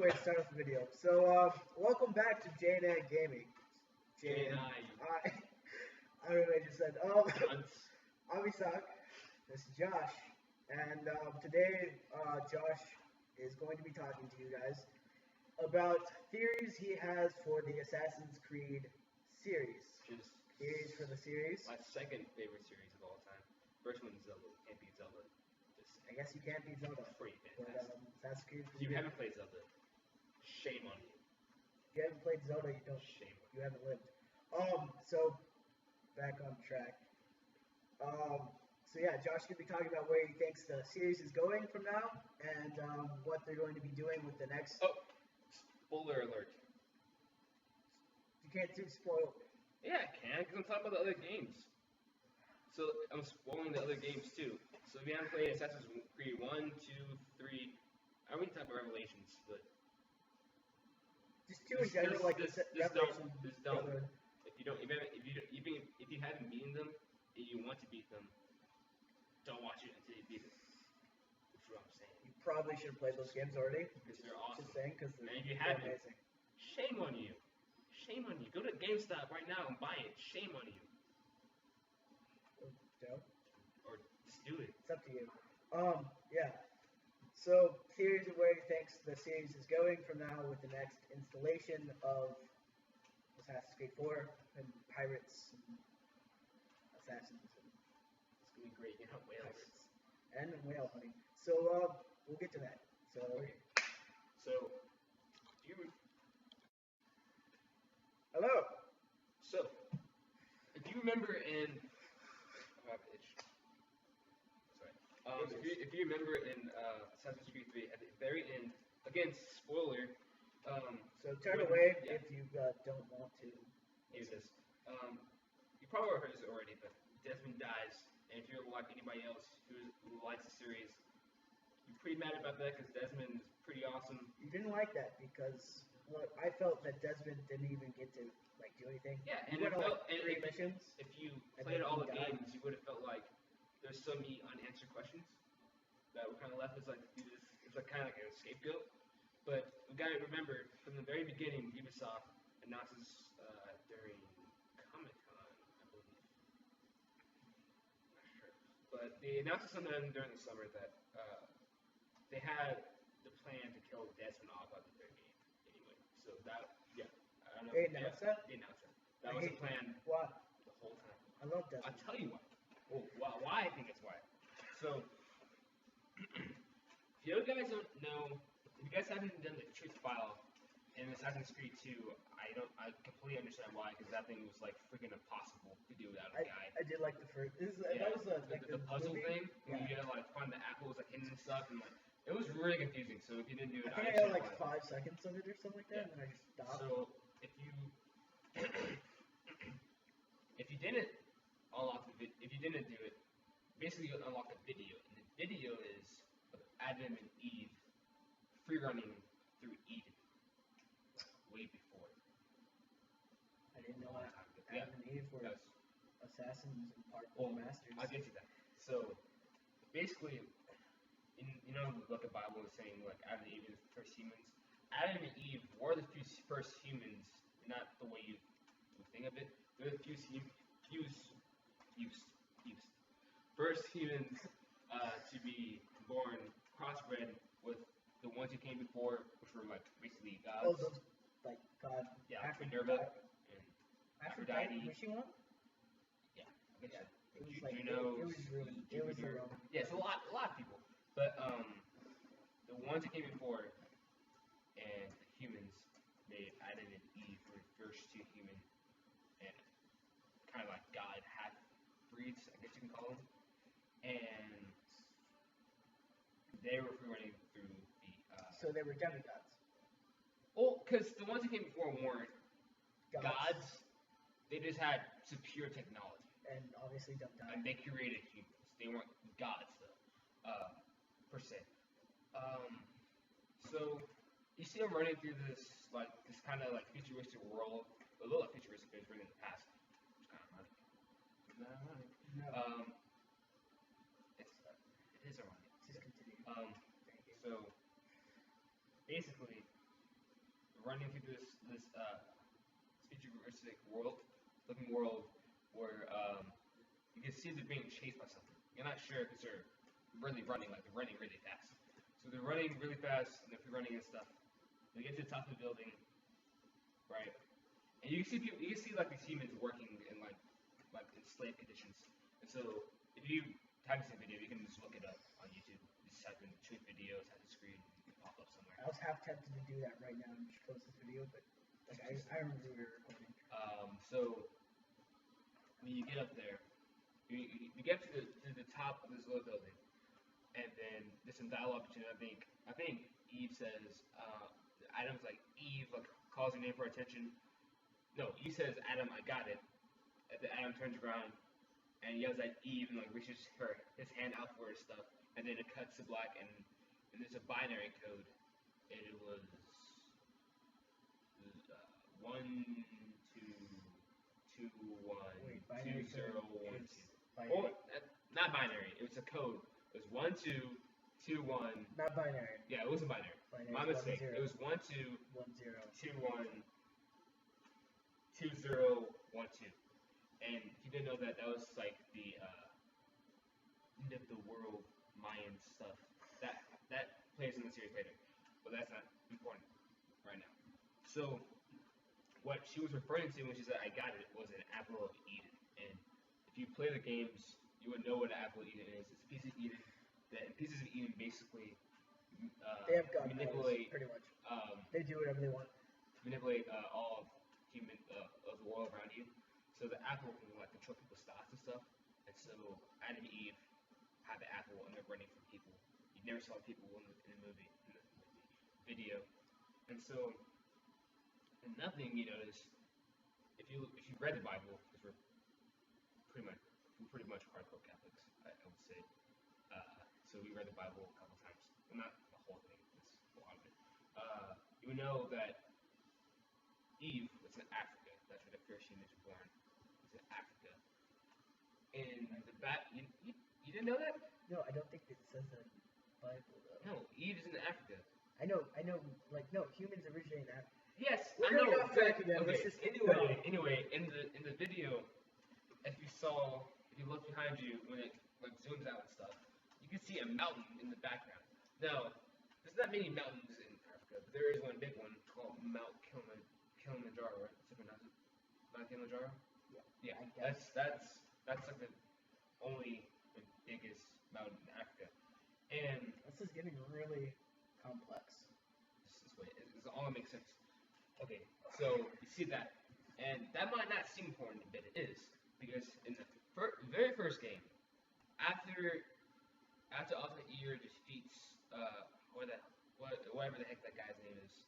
way to start off the video. So, welcome back to JNN Gaming. JNI. I don't know what I just said. Cunts. I'm Isak. This is Josh. And today, Josh is going to be talking to you guys about theories he has for the Assassin's Creed series. Just Theories for the series. my second favorite series of all time. First one's Zelda. Can't beat Zelda. Just I guess you can't beat Zelda. pretty But fantastic. Assassin's Creed. If you haven't played Zelda, shame on you. If you haven't played Zelda, you don't. Shame on You haven't lived. So back on track. So yeah, Josh could be talking about where he thinks the series is going from now, and what they're going to be doing with the next. you. Oh, spoiler alert. You can't do spoil. Yeah, I can, because I'm talking about the other games. So I'm spoiling the other games too. So if you haven't played Assassin's Creed 1, 2, 3, I wouldn't talk about Revelations, but Just two in general, like just Revelation. don't. Brotherhood. If you don't, even if you haven't beaten them and you want to beat them, don't watch it until you beat it. That's what I'm saying. You probably should have played those games already. Because they're awesome. Just saying, because And if you they're haven't, amazing. shame on you. Shame on you. Go to GameStop right now and buy it. Shame on you. Joe, Or just do it. it's up to you. Yeah. So theories of where he thinks the series is going from now with the next installation of Assassin's Creed 4 and pirates and assassins and It's gonna be great. You know, whales. pirates and whale hunting. So we'll get to that. So Okay. So, you hello. so if you remember in I have an itch. Sorry. If you remember in Assassin's Creed 3 at the very end, again spoiler. So turn when- away yeah. if you don't want to. Use this. You probably heard this already, but Desmond dies, and if you're like anybody else who likes the series, you're pretty mad about that because Desmond is pretty awesome. You didn't like that because I felt that Desmond didn't even get to like do anything. Yeah, He and went it on felt, like 3 missions. if you And played then all he the died. games, you would have felt like there's so many unanswered questions that were kind of left as like it's like kind of like a scapegoat. But we got to remember from the very beginning, Ubisoft announces during Comic-Con, I believe. Not sure, but they announced sometime during the summer that they had the plan to kill Desmond off at the third game. Anyway, so that I don't know. They announced that? They announced that. That was the plan Why? the whole time. I love I'll Desmond. tell you why. Well, why I think it's why. So, if you guys don't know, if you guys haven't done the truth file in Assassin's Creed 2, I completely understand why, because that thing was like freaking impossible to do without a guide. I did like the first. Yeah, That was like the puzzle movie. thing, when Yeah. you had to like find the apples like hidden and stuff, and like it was really confusing. So if you didn't do it, I think I had understand like why. 5 seconds of it or something like that, Yeah. and then I just stopped. So if you if you didn't if you didn't do it, basically you unlock a video, and the video is of Adam and Eve free running through Eden, way before. I didn't know a long that time ago. Adam and Eve were Yes. assassins and parkour masters. I'll get to that. So basically, you know what the Bible is saying, like Adam and Eve is the first humans. Adam and Eve were the first humans, not the way you think of it. They're the first humans to be born crossbred with the ones who came before, which were like basically gods. Oh, those like God. Yeah, Aphrodite. Minerva and Aphrodite. Aphrodite. Was she one? yeah, I guess Yeah. so. It was like Juno, it was really it was Jupiter. a Roman. Yeah, it's a lot of people. But the ones that came before and the humans made Adam and Eve were the first two human and kind of like God half breeds, I guess you can call them. And they were free running through the So they were demigods. well, because the ones that came before weren't Gods. gods. They just had superior technology. And obviously don't die. And they created humans. They weren't gods, though, per se. So you see them running through this kind of like futuristic world, a little futuristic, but it's running in the past. It's kind of ironic. It's not ironic. No. It is ironic. Just continue. So basically, running through this futuristic looking world where you can see they're being chased by something. You're not sure because they're really running, like they're running really fast. So they're running really fast, and if you're running and stuff, they get to the top of the building, right? And you can see people, you can see like these humans working in like in slave conditions. And so if you haven't seen the video, you can just look it up on YouTube. Just type in Truth Video, Assassin's Creed, it pop up somewhere. I was half tempted to do that right now and just post this video, but like I remember we were recording. So when you get up there, you get to the top of this little building, and then there's some dialogue between. I think Eve says, Adam's like, Eve like calls her name for attention. No, Eve says, Adam, I got it. And then Adam turns around and yells at Eve and like reaches his hand out for her stuff, and then it cuts to black, and there's a binary code, and it was 1 2 2 1 Wait, 2 binary 0 code 1 is 2. binary. Or not binary. It was a code. It was 1 2 2 1. Not binary. Yeah, it wasn't binary. Binary My is mistake. 1 0. It was 1 2 1 0. 2 1 2 0 1 2. And if you didn't know that, that was like the end of the world Mayan stuff. That plays in the series later, but that's not important right now. So what she was referring to when she said I got it was an apple of Eden. And if you play the games, you would know what an apple of Eden is. It's a piece of Eden that pieces of Eden basically They have gun manipulate pretty much. They do whatever they want. manipulate all of human of the world around you. So the apple can like control people's thoughts and stuff. And so Adam and Eve had the apple and they're running from people. You never saw people in the movie, in the video. And so another thing you notice, if you read the Bible, because we're pretty much hardcore Catholics, I would say. So we read the Bible a couple times. Well, not the whole thing, it's a lot of it. You would know that Eve was in Africa. That's where the first humans were born. Was in Africa. And the you didn't know that? No, I don't think it says that in the Bible though. No, Eve is in Africa. I know, like no, humans originate in Africa. Yes, We're I know. going off track again. Okay. Let's just Anyway, in the video, if you look behind you when it like zooms out and stuff, you can see a mountain in the background. Now, there's not many mountains in Africa, but there is one big one called Mount Kilimanjaro. Right? Is it pronounced Mount Kilimanjaro? Yeah. That's like the only and biggest mountain in Africa. And This is getting really complex. This all makes sense. Okay, so you see that, and that might not seem important, but it is, because in the very first game, after Ultimate Ear defeats whatever the heck that guy's name is.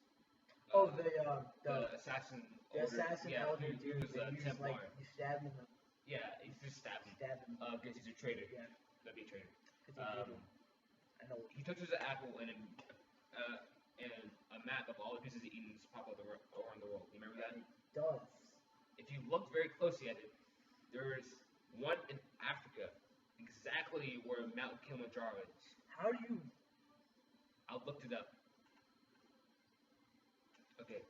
The assassin. The assassin elder he dude was a that uses Templar. like you stab him in the Yeah, he's just stabbing. stab him. Because he's a traitor. Yeah. That'd be a traitor. 'Cause he did it. I know. He touches the apple and a map of all the pieces of Eden pop up around the world. You remember that? It does. If you look very closely at it, there is one in Africa, exactly where Mount Kilimanjaro is. How do you? I looked it up. Okay,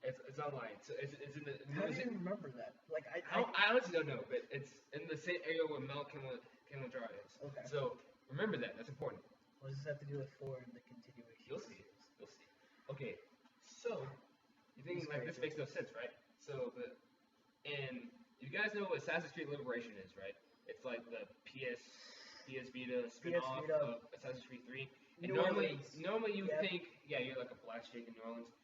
it's online. So it's in the. How do you remember that? Like I honestly don't know, but it's in the same area where Mount Kilimanjaro is. Okay. So remember that. That's important. What does this have to do with 4 in the continuation? You'll see. You'll see. Okay, so you think It's like this crazy. makes no sense, right? So and you guys know what Assassin's Creed Liberation is, right? It's like the PS Vita spin-off Vita. of Assassin's Creed 3. And New normally Orleans. you Yeah. think, yeah, you're like a black chick in New Orleans.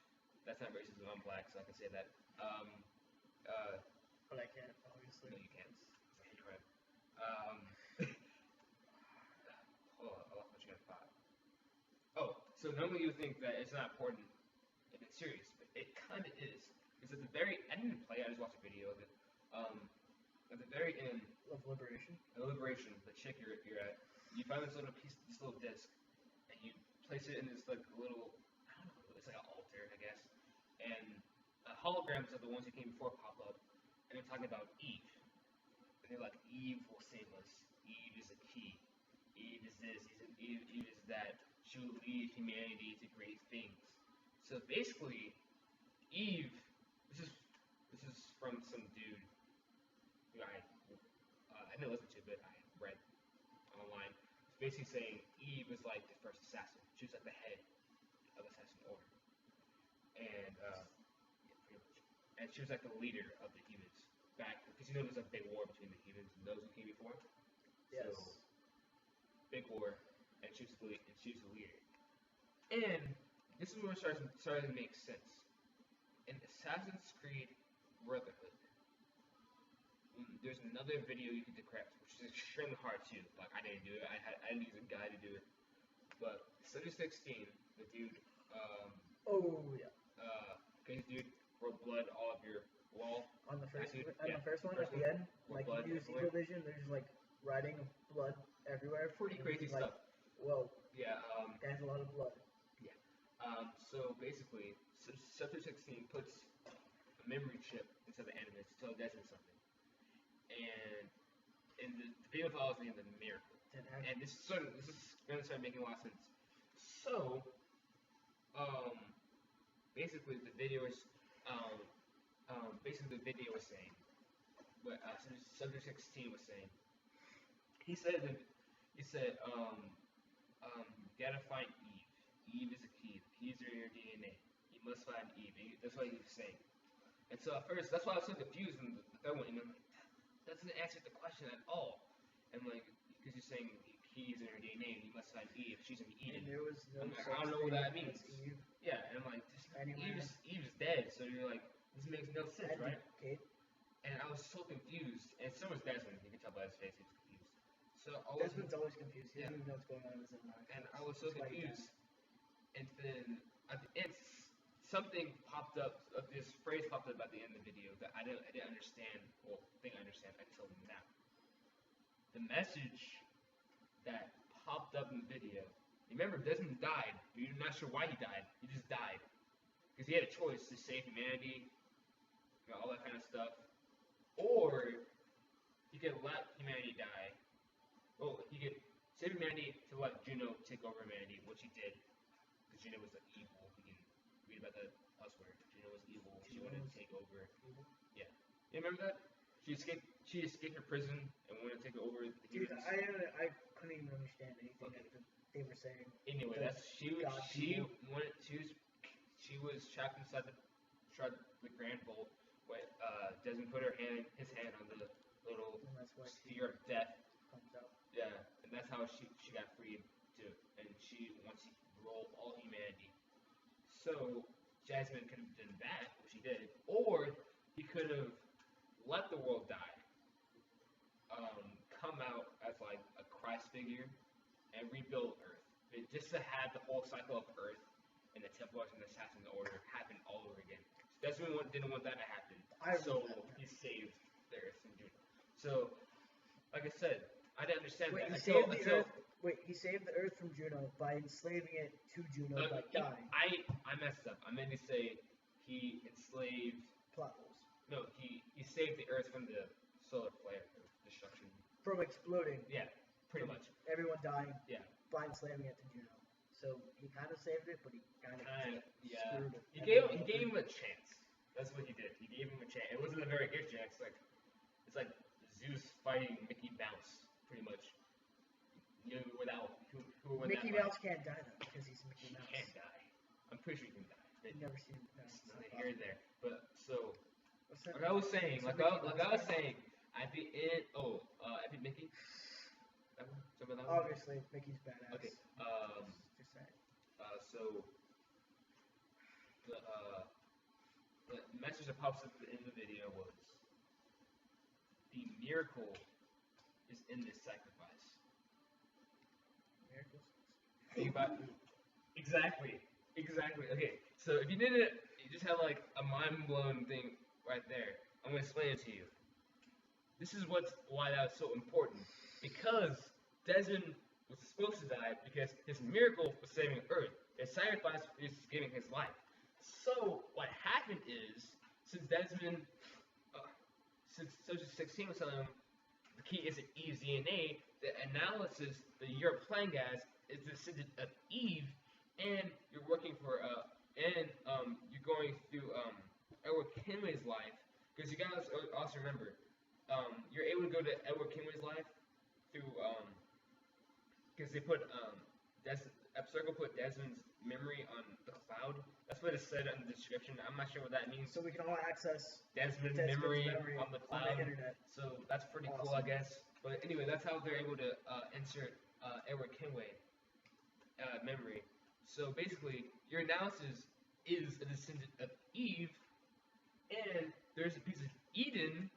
That's not racism. I'm black, so I can say that. But I can't, obviously. No, you can't. It's a hate crime. Hold on, I lost my train of thought. Oh, so normally you would think that it's not important if it's serious, but it kind of is. Because at the very, I didn't even play it, I just watched a video of it. At the very end, Of Liberation. the Liberation, the chick you're at, you find this little piece, this little disc, and you place it in this like little, I don't know, it's like an altar, I guess. And holograms of the ones who came before pop up, and they're talking about Eve. And they're like, Eve will save us. Eve is a key. Eve is this. Eve is that. She will lead humanity to great things. So basically, Eve. This is from some dude who I didn't listen to, but I read online. It's basically saying Eve was like the first assassin. She was like the head of Assassin Order, and yeah, pretty much. And she was like the leader of the humans back because there was a big war between the humans and those who came before. Yes. So big war, and she was the leader. And this is where it started to make sense. In Assassin's Creed Brotherhood, there's another video you can decrypt, which is extremely hard too. Like I didn't do it. I had to use a guy to do it. But Soldier 16, the dude, Oh yeah. crazy dude, wrote blood all of your wall. On the first, dude, on yeah, the first one first at the one, end, like blood you use everywhere. Eagle Vision, there's like writing of blood everywhere. Pretty and crazy it's like, stuff. whoa, Yeah. that's a lot of blood. So basically, Sector 16 puts a memory chip inside the animus to tell Desmond something. And in the video follows named the Miracle. And this is going to start making a lot of sense. So, basically the video is saying what Subject 16 was saying. He said you gotta find Eve. Eve is a key. The keys are in your DNA. You must find Eve. That's what he was saying. And so at first, that's why I was so confused in the third one. And I'm like, that doesn't answer the question at all. And like, because you're saying keys in her DNA, you must find Eve. She's in Eden. And there was no I don't know what that means. Eve. Yeah, and I'm like, Eve's dead, so you're like, this makes no sense, right? Okay. And I was so confused, and so was Desmond. You can tell by his face, he was confused. So Desmond's always confused. He Yeah. doesn't even know what's going on in his own mind. And I was so That's why he confused. And then at the end, something popped up. This phrase popped up at the end of the video that I didn't understand. Well, I think I understand until now. The message that popped up in the video. Remember, Desmond died. But you're not sure why he died. He just died because he had a choice to save humanity, all that kind of stuff, or he could let humanity die. Well, he could save humanity to let Juno take over humanity, which he did. Because Juno was like evil. You can read about that elsewhere. Juno was evil. She wanted to take over. Yeah. You remember that? She escaped her prison and wanted to take over the Dude, humans. I couldn't even understand anything Okay. that they were saying. Anyway, she was trapped inside the Grand Vault when Desmond put his hand on the little And that's why sphere of death. comes out. Yeah, and that's how she got freed too. And she wants to rule all humanity. So Jasmine could have done that, which he did, or he could have let the world die, come out as like a Christ figure, and rebuild Earth. But just to have the whole cycle of Earth and the Templars and the Assassin's Order happen all over again. So Desmond didn't want that to happen. So he saved the Earth from Juno. So, like I said, I didn't understand Wait, that he saved the Earth. Wait, he saved the Earth from Juno by enslaving it to Juno by dying. I messed up. I meant to say he enslaved. Plot holes. No, he saved the Earth from the solar flare destruction. From exploding. Yeah, pretty much. Everyone dying. Yeah. By enslaving it to Juno. So he kind of saved it, but he kind of screwed it. He gave him a chance. That's what he did. He gave him a chance. It wasn't a very good chance. It's like Zeus fighting Mickey Mouse, pretty much. You know, who would Mickey that Mouse can't die though because he's Mickey Mouse. He can't die. I'm pretty sure he can die. I've never seen him. No, It's neither here nor there. But so, What's that? like I was saying, What's Mickey Mouse? at the end. Epic Mickey. That one? Something like that one? Obviously, Mickey's badass. Okay. Just saying. So the message that pops up in the video was the miracle is in this sacrifice. Miracles. Think about exactly. Okay, so if you didn't, you just have like a mind blown thing right there. I'm gonna explain it to you. This is why that was so important, because Desmond was supposed to die because his miracle was saving Earth. His sacrifice is giving his life. So what happened is, since Soldier 16 was telling him the key isn't Eve's DNA, the analysis that you're playing as is the descendant of Eve, and you're working for and you're going through Edward Kenway's life, because you guys also remember, you're able to go to Edward Kenway's life through because they put Abstergo put Desmond's memory on the cloud. That's what it said in the description. I'm not sure what that means. So we can all access Desmond's memory on the cloud. on the internet. So that's pretty cool, I guess. But anyway, that's how they're able to insert Edward Kenway memory. So basically, your analysis is a descendant of Eve, and there's a piece of Eden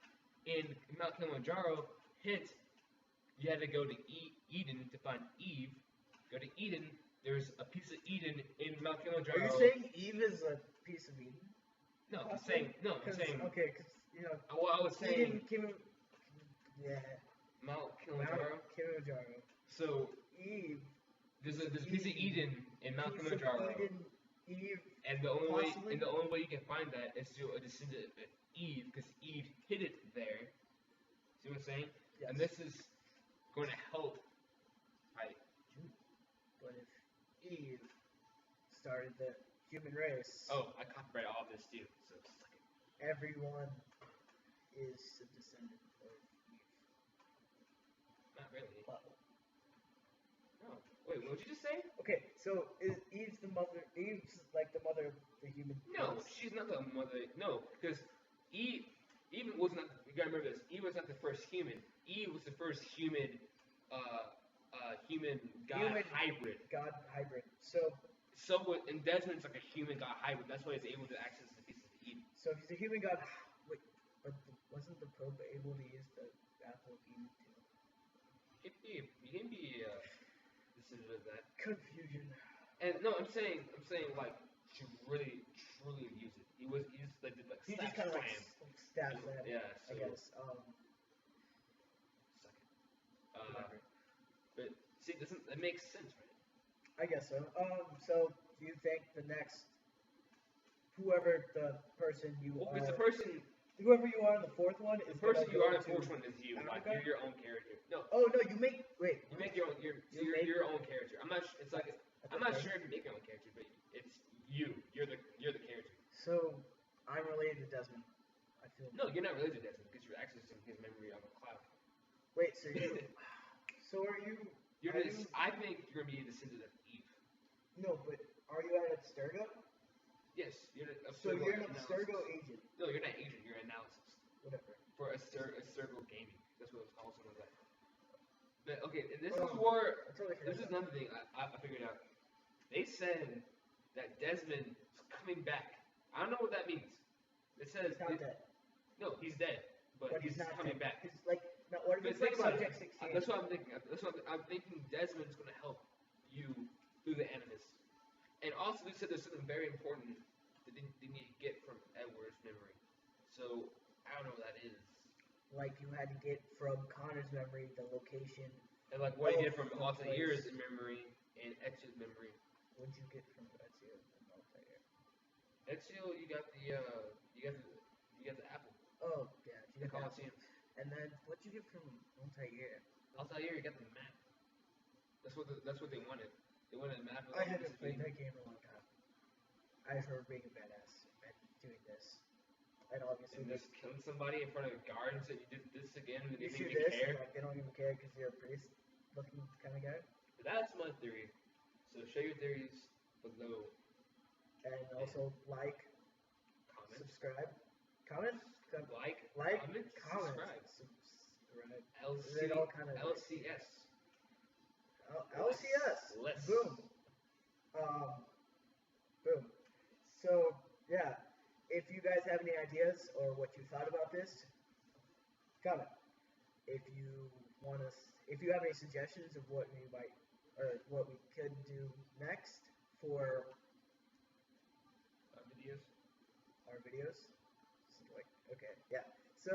in Mount Kilimanjaro. Hint, you had to go to Eden to find Eve. Go to Eden. There's a piece of Eden in Mount Kilimanjaro. Are you saying Eve is a piece of Eden? No, I'm saying Okay, because you know. Well, I was saying yeah. Mount Kilimanjaro. Mount Kilimanjaro. So Eve. there's a piece of Eden in Mount Kilimanjaro. Eve. And the only way you can find that is through a descendant of Eve, because Eve hid it there. See what I'm saying? Yes. And this is going to help. Right. But if Eve started the human race, oh, I copyrighted all of this too. So just like everyone is a descendant of Eve. Not really. Well, no. Wait, what did you just say? okay, so is Eve's the mother? Eve's like the mother of the human No, race. she's not the mother. No, because Eve was not. You gotta remember this. Eve was not the first human. Eve was the first human god hybrid. God hybrid. So And Desmond's like a human god hybrid. That's why he's able to access the piece of Eden. So if he's a human god, wait, but wasn't the probe able to use the apple of Eden too? You can be descendant of that. Confusion. And no, I'm saying like she really truly used it. He just like did like He slap just kind of slam. like stabs that. Yeah. So, I guess. Whatever. But see, that makes sense, right? I guess so. So do you think the next, whoever the person you Well, are, because the person, whoever you are in the fourth one, the is person gonna you go are in the to fourth one is you. Like Africa? you're your own character. No, Oh no, you make you make your own. You're your own character. I'm not. It's like I'm not sure if you make your own character, but it's you. You're the character. So I'm related to Desmond. I feel. No, you're not related to Desmond because you're accessing his memory on the cloud. Wait, so you? So are you? I think you're gonna be a descendant of Eve. No, but are you at Abstergo? Yes, you're an So you're an analysis. Abstergo agent. No, you're not agent. You're analysis Whatever. for Abstergo Gaming. That's what it's called, something like that. But okay, and this is That's all I care this is about. another thing I figured out. They said that Desmond is coming back. I don't know what that means. It says He's not dead. no, he's dead, but he's not coming dead. back. It's like, no, what if But it's like think about it. Subject 16? That's what I'm thinking. I'm thinking Desmond's going to help you through the Animus. And also, they said there's something very important that they need to get from Edward's memory. So, I don't know what that is. Like you had to get from Connor's memory the location. And like what you get from the Altair's place. memory and Ezio's memory. What'd you get from Ezio and Altair? Ezio, you got the apple. Oh, yeah. The You got that. Colosseum. And then what'd you get from Altair? Altair, you got the map. That's what they wanted. They wanted a map. Of I all haven't these played things. that game in a long time. I just remember being a badass and doing this. And obviously, And just killing somebody in front of guards, and you did this again, and they you didn't shoot even this, care. and, like, they don't even care because you're a priest looking kind of guy. But that's my theory. So share your theories below. And also, like, Comment. subscribe, comment, Like, comment, subscribe. subscribe. LC, They're all kind of LCS. LCS. Less. Boom. Boom. So yeah, if you guys have any ideas or what you thought about this, comment. If you want us, if you have any suggestions of what we might or what we could do next for Videos. our videos, like okay, yeah. So